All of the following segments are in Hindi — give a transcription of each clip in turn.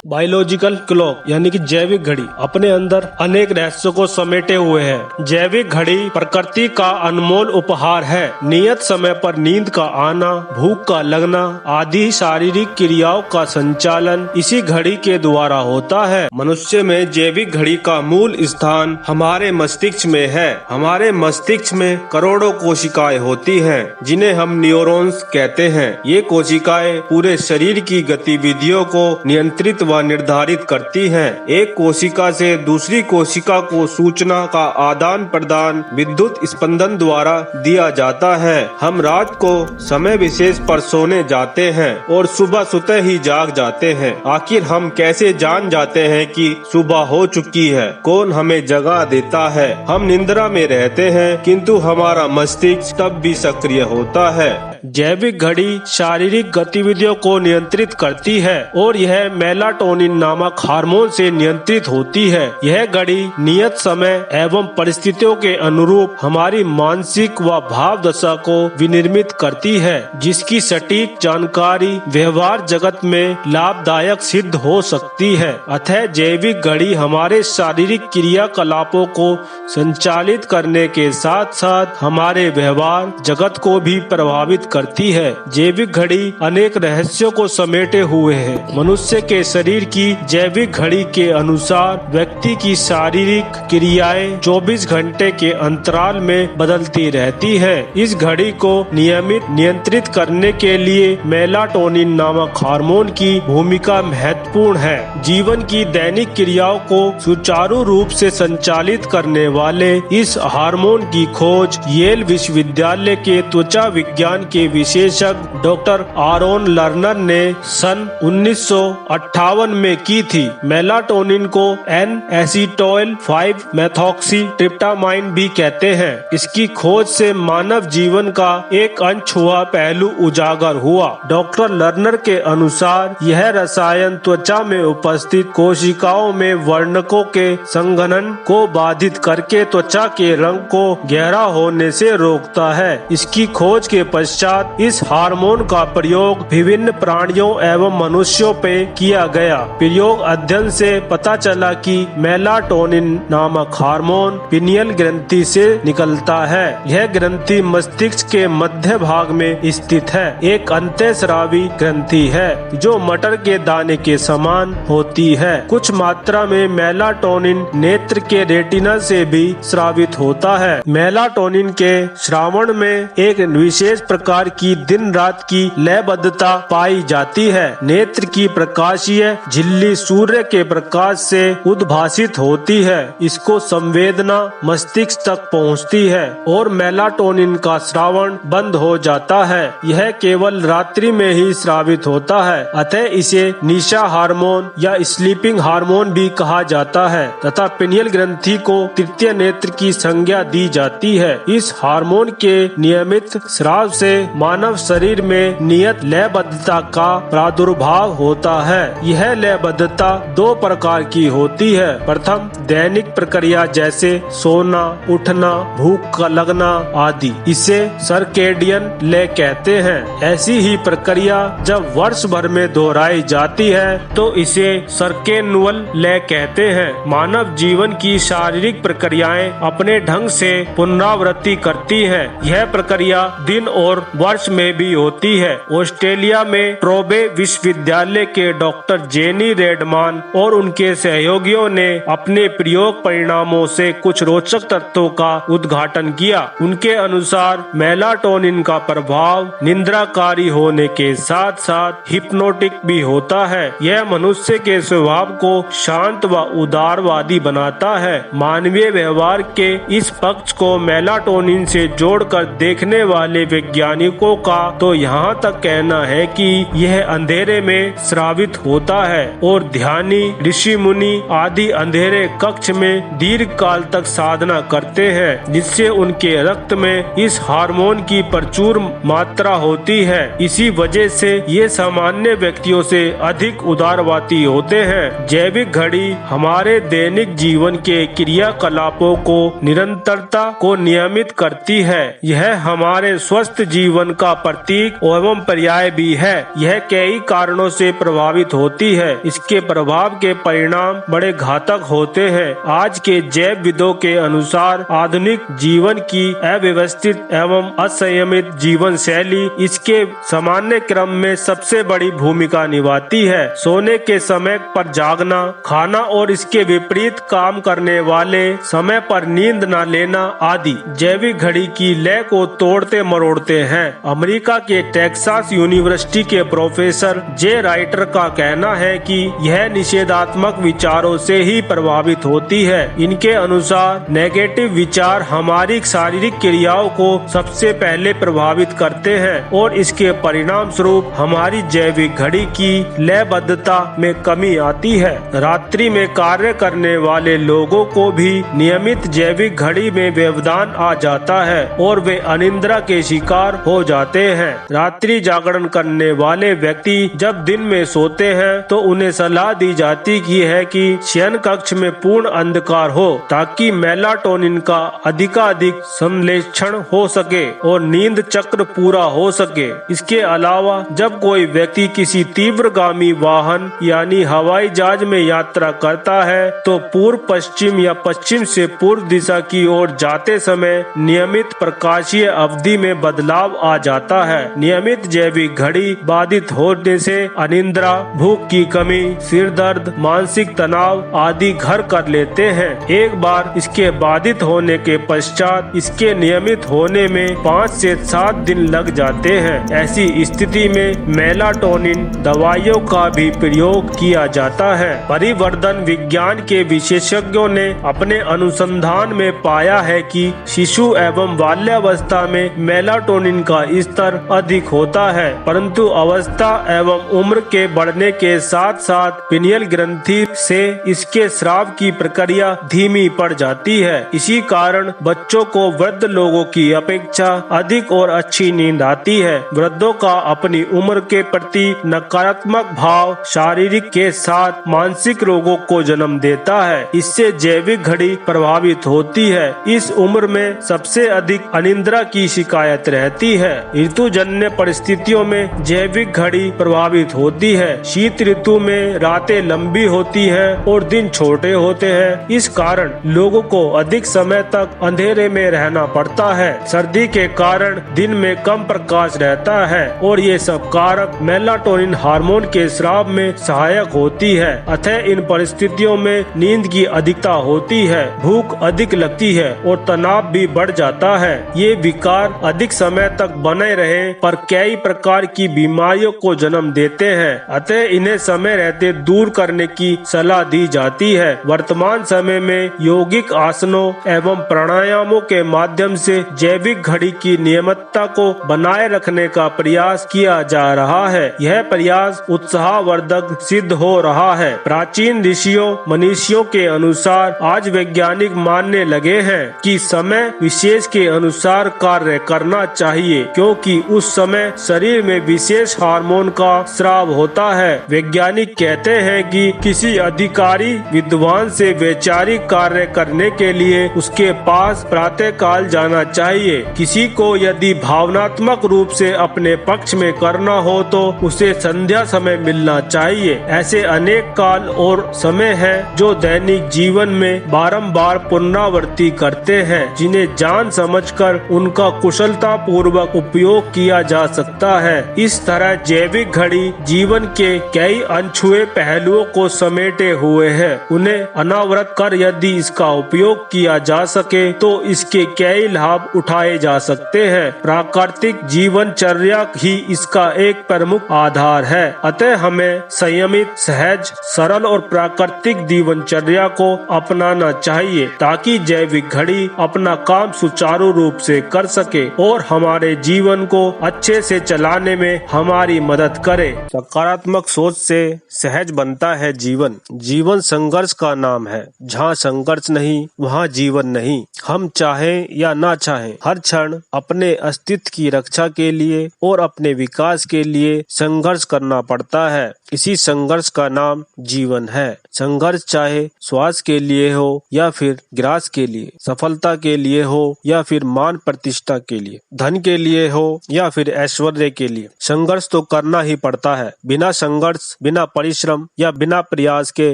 बायोलॉजिकल क्लॉक यानी कि जैविक घड़ी अपने अंदर अनेक रहस्यों को समेटे हुए है। जैविक घड़ी प्रकृति का अनमोल उपहार है। नियत समय पर नींद का आना, भूख का लगना आदि शारीरिक क्रियाओं का संचालन इसी घड़ी के द्वारा होता है। मनुष्य में जैविक घड़ी का मूल स्थान हमारे मस्तिष्क में है। हमारे मस्तिष्क में करोड़ों कोशिकाएं होती हैं, जिन्हें हम न्यूरॉन्स कहते हैं। ये कोशिकाएं पूरे शरीर की गतिविधियों को नियंत्रित व निर्धारित करती हैं। एक कोशिका से दूसरी कोशिका को सूचना का आदान प्रदान विद्युत स्पंदन द्वारा दिया जाता है। हम रात को समय विशेष पर सोने जाते हैं और सुबह सुते ही जाग जाते हैं। आखिर हम कैसे जान जाते हैं कि सुबह हो चुकी है? कौन हमें जगा देता है? हम निद्रा में रहते हैं, किंतु हमारा मस्तिष्क तब भी सक्रिय होता है। जैविक घड़ी शारीरिक गतिविधियों को नियंत्रित करती है और यह मेलाटोनिन नामक हार्मोन से नियंत्रित होती है। यह घड़ी नियत समय एवं परिस्थितियों के अनुरूप हमारी मानसिक व भाव दशा को विनिर्मित करती है, जिसकी सटीक जानकारी व्यवहार जगत में लाभदायक सिद्ध हो सकती है। अतः जैविक घड़ी हमारे शारीरिक क्रियाकलापों को संचालित करने के साथ साथ हमारे व्यवहार जगत को भी प्रभावित करती है। जैविक घड़ी अनेक रहस्यों को समेटे हुए है। मनुष्य के शरीर की जैविक घड़ी के अनुसार व्यक्ति की शारीरिक क्रियाएं 24 घंटे के अंतराल में बदलती रहती है। इस घड़ी को नियंत्रित करने के लिए मेलाटोनिन नामक हार्मोन की भूमिका महत्वपूर्ण है। जीवन की दैनिक क्रियाओं को सुचारू रूप से संचालित करने वाले इस हार्मोन की खोज येल विश्वविद्यालय के त्वचा विज्ञान के विशेषज्ञ डॉक्टर आरोन लर्नर ने सन 1958 में की थी। मेलाटोनिन को एन-एसीटोल 5 मेथॉक्सी ट्रिप्टामाइन भी कहते हैं। इसकी खोज से मानव जीवन का एक अनछुआ पहलू उजागर हुआ। डॉक्टर लर्नर के अनुसार यह रसायन त्वचा में उपस्थित कोशिकाओं में वर्णकों के संघनन को बाधित करके त्वचा के रंग को गहरा होने से रोकता है। इसकी खोज के पश्चात इस हार्मोन का प्रयोग विभिन्न प्राणियों एवं मनुष्यों पे किया गया। प्रयोग अध्ययन से पता चला कि मेलाटोनिन नामक हार्मोन पिनियल ग्रंथि से निकलता है। यह ग्रंथि मस्तिष्क के मध्य भाग में स्थित है। एक अंतःस्रावी ग्रंथि है जो मटर के दाने के समान होती है। कुछ मात्रा में मेलाटोनिन नेत्र के रेटिना से भी स्रावित होता है। मेलाटोनिन के श्रावण में एक विशेष प्रकार की दिन रात की लयबद्धता पाई जाती है। नेत्र की प्रकाशीय झिल्ली सूर्य के प्रकाश से उद्भासित होती है। इसको संवेदना मस्तिष्क तक पहुंचती है और मेलाटोनिन का श्रावण बंद हो जाता है। यह केवल रात्रि में ही स्रावित होता है, अतः इसे निशा हार्मोन या स्लीपिंग हार्मोन भी कहा जाता है तथा पिनियल ग्रंथि को तृतीय नेत्र की संज्ञा दी जाती है। इस हार्मोन के नियमित स्राव से मानव शरीर में नियत लयबद्धता का प्रादुर्भाव होता है। यह लयबद्धता दो प्रकार की होती है। प्रथम दैनिक प्रक्रिया जैसे सोना, उठना, भूख का लगना आदि, इसे सर्केडियन लय कहते हैं। ऐसी ही प्रक्रिया जब वर्ष भर में दोहराई जाती है तो इसे सर्केनुअल लय कहते हैं। मानव जीवन की शारीरिक प्रक्रियाएं अपने ढंग से पुनरावृत्ति करती है। यह प्रक्रिया दिन और वर्ष में भी होती है। ऑस्ट्रेलिया में ट्रोबे विश्वविद्यालय के डॉक्टर जेनी रेडमान और उनके सहयोगियों ने अपने प्रयोग परिणामों से कुछ रोचक तथ्यों का उद्घाटन किया। उनके अनुसार मेलाटोनिन का प्रभाव निद्राकारी होने के साथ साथ हिप्नोटिक भी होता है। यह मनुष्य के स्वभाव को शांत व उदारवादी बनाता है। मानवीय व्यवहार के इस पक्ष को मेलाटोनिन से जोड़कर देखने वाले वैज्ञानिकों का तो यहाँ तक कहना है कि यह अंधेरे में स्रावित होता है और ध्यानी, ऋषि मुनि आदि अंधेरे कक्ष में दीर्घ काल तक साधना करते हैं, जिससे उनके रक्त में इस हार्मोन की प्रचुर मात्रा होती है। इसी वजह से ये सामान्य व्यक्तियों से अधिक उदारवादी होते हैं। जैविक घड़ी हमारे दैनिक जीवन के क्रियाकलापों को निरंतरता को नियमित करती है। यह हमारे स्वस्थ जीवन जीवन का प्रतीक एवं पर्याय भी है। यह कई कारणों से प्रभावित होती है। इसके प्रभाव के परिणाम बड़े घातक होते हैं। आज के जैवविदों के अनुसार आधुनिक जीवन की अव्यवस्थित एवं असंयमित जीवन शैली इसके सामान्य क्रम में सबसे बड़ी भूमिका निभाती है। सोने के समय पर जागना, खाना और इसके विपरीत काम करने वाले समय पर नींद न लेना आदि जैविक घड़ी की लय को तोड़ते मरोड़ते हैं। अमेरिका के टेक्सास यूनिवर्सिटी के प्रोफेसर जे राइटर का कहना है कि यह निषेधात्मक विचारों से ही प्रभावित होती है। इनके अनुसार नेगेटिव विचार हमारी शारीरिक क्रियाओं को सबसे पहले प्रभावित करते हैं और इसके परिणाम स्वरूप हमारी जैविक घड़ी की लयबद्धता में कमी आती है। रात्रि में कार्य करने वाले लोगों को भी नियमित जैविक घड़ी में व्यवधान आ जाता है और वे अनिद्रा के शिकार हो जाते हैं। रात्रि जागरण करने वाले व्यक्ति जब दिन में सोते हैं तो उन्हें सलाह दी जाती है कि शयन कक्ष में पूर्ण अंधकार हो ताकि मेलाटोनिन का अधिकाधिक संश्लेषण हो सके और नींद चक्र पूरा हो सके। इसके अलावा जब कोई व्यक्ति किसी तीव्रगामी वाहन यानी हवाई जहाज में यात्रा करता है तो पूर्व पश्चिम या पश्चिम से पूर्व दिशा की ओर जाते समय नियमित प्रकाशीय अवधि में बदलाव आ जाता है। नियमित जैविक घड़ी बाधित होने से अनिद्रा, भूख की कमी, सिर दर्द, मानसिक तनाव आदि घर कर लेते हैं। एक बार इसके बाधित होने के पश्चात इसके नियमित होने में 5 से 7 दिन लग जाते हैं। ऐसी स्थिति में मेलाटोनिन दवाइयों का भी प्रयोग किया जाता है। परिवर्धन विज्ञान के विशेषज्ञों ने अपने अनुसंधान में पाया है कि शिशु एवं बाल्यावस्था में मेलाटोनिन का स्तर अधिक होता है, परंतु अवस्था एवं उम्र के बढ़ने के साथ साथ पिनियल ग्रंथि से इसके स्राव की प्रक्रिया धीमी पड़ जाती है। इसी कारण बच्चों को वृद्ध लोगों की अपेक्षा अधिक और अच्छी नींद आती है। वृद्धों का अपनी उम्र के प्रति नकारात्मक भाव शारीरिक के साथ मानसिक रोगों को जन्म देता है। इससे जैविक घड़ी प्रभावित होती है। इस उम्र में सबसे अधिक अनिद्रा की शिकायत रहती है। ऋतुजन्य परिस्थितियों में जैविक घड़ी प्रभावित होती है। शीत ऋतु में रातें लंबी होती है और दिन छोटे होते हैं। इस कारण लोगों को अधिक समय तक अंधेरे में रहना पड़ता है। सर्दी के कारण दिन में कम प्रकाश रहता है और ये सब कारक मेलाटोनिन हार्मोन के स्राव में सहायक होती है। अतः इन परिस्थितियों में नींद की अधिकता होती है, भूख अधिक लगती है और तनाव भी बढ़ जाता है। ये विकार अधिक समय तक बने रहे पर कई प्रकार की बीमारियों को जन्म देते हैं। अतः इन्हें समय रहते दूर करने की सलाह दी जाती है। वर्तमान समय में यौगिक आसनों एवं प्राणायामों के माध्यम से जैविक घड़ी की नियमितता को बनाए रखने का प्रयास किया जा रहा है। यह प्रयास उत्साहवर्धक सिद्ध हो रहा है। प्राचीन ऋषियों मनीषियों के अनुसार आज वैज्ञानिक मानने लगे हैं कि समय विशेष के अनुसार कार्य करना चाहिए, क्योंकि उस समय शरीर में विशेष हार्मोन का स्राव होता है। वैज्ञानिक कहते हैं कि किसी अधिकारी विद्वान से वैचारिक कार्य करने के लिए उसके पास प्रातः काल जाना चाहिए। किसी को यदि भावनात्मक रूप से अपने पक्ष में करना हो तो उसे संध्या समय मिलना चाहिए। ऐसे अनेक काल और समय हैं जो दैनिक जीवन में बारंबार पुनरावृत्ति करते हैं, जिन्हें जान समझकर उनका कुशलता पूर्वक उपयोग किया जा सकता है। इस तरह जैविक घड़ी जीवन के कई अनछुए पहलुओं को समेटे हुए है। उन्हें अनावृत कर यदि इसका उपयोग किया जा सके तो इसके कई लाभ उठाए जा सकते हैं। प्राकृतिक जीवनचर्या ही इसका एक प्रमुख आधार है। अतः हमें संयमित, सहज, सरल और प्राकृतिक जीवनचर्या को अपनाना चाहिए ताकि जैविक घड़ी अपना काम सुचारू रूप से कर सके और हमारे जीवन को अच्छे से चलाने में हमारी मदद करे। सकारात्मक सोच से सहज बनता है जीवन। जीवन संघर्ष का नाम है। जहाँ संघर्ष नहीं वहाँ जीवन नहीं। हम चाहें या ना चाहें हर क्षण अपने अस्तित्व की रक्षा के लिए और अपने विकास के लिए संघर्ष करना पड़ता है। इसी संघर्ष का नाम जीवन है। संघर्ष चाहे स्वास्थ्य के लिए हो या फिर ग्रास के लिए, सफलता के लिए हो या फिर मान प्रतिष्ठा के लिए, धन के लिए हो या फिर ऐश्वर्य के लिए, संघर्ष तो करना ही पड़ता है। बिना संघर्ष, बिना परिश्रम या बिना प्रयास के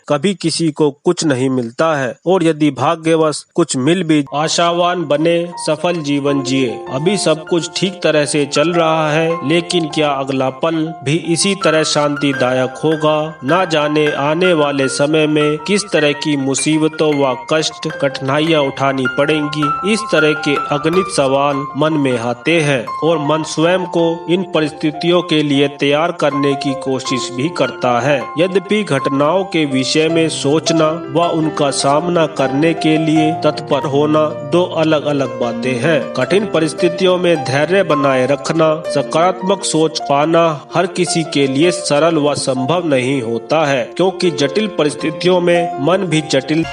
कभी किसी को कुछ नहीं मिलता है। और यदि भाग्यवश कुछ मिल भी, आशावान बने, सफल जीवन जिए। अभी सब कुछ ठीक तरह से चल रहा है, लेकिन क्या अगला पल भी इसी तरह शांतिदायक होगा? ना जाने आने वाले समय में किस तरह की मुसीबतों व कष्ट, कठिनाइयाँ उठानी पड़ेंगी। इस तरह के अगणित सवाल मन में आते हैं और मन स्वयं को इन परिस्थितियों के लिए तैयार करने की कोशिश भी करता है। यद्यपि घटनाओं के विषय में सोचना व उनका सामना करने के लिए तत्पर होना दो अलग अलग बातें हैं। कठिन परिस्थितियों में धैर्य बनाए रखना, सकारात्मक सोच पाना हर किसी के लिए सरल व संभव नहीं होता है, क्योंकि जटिल परिस्थितियों में मन भी जटिल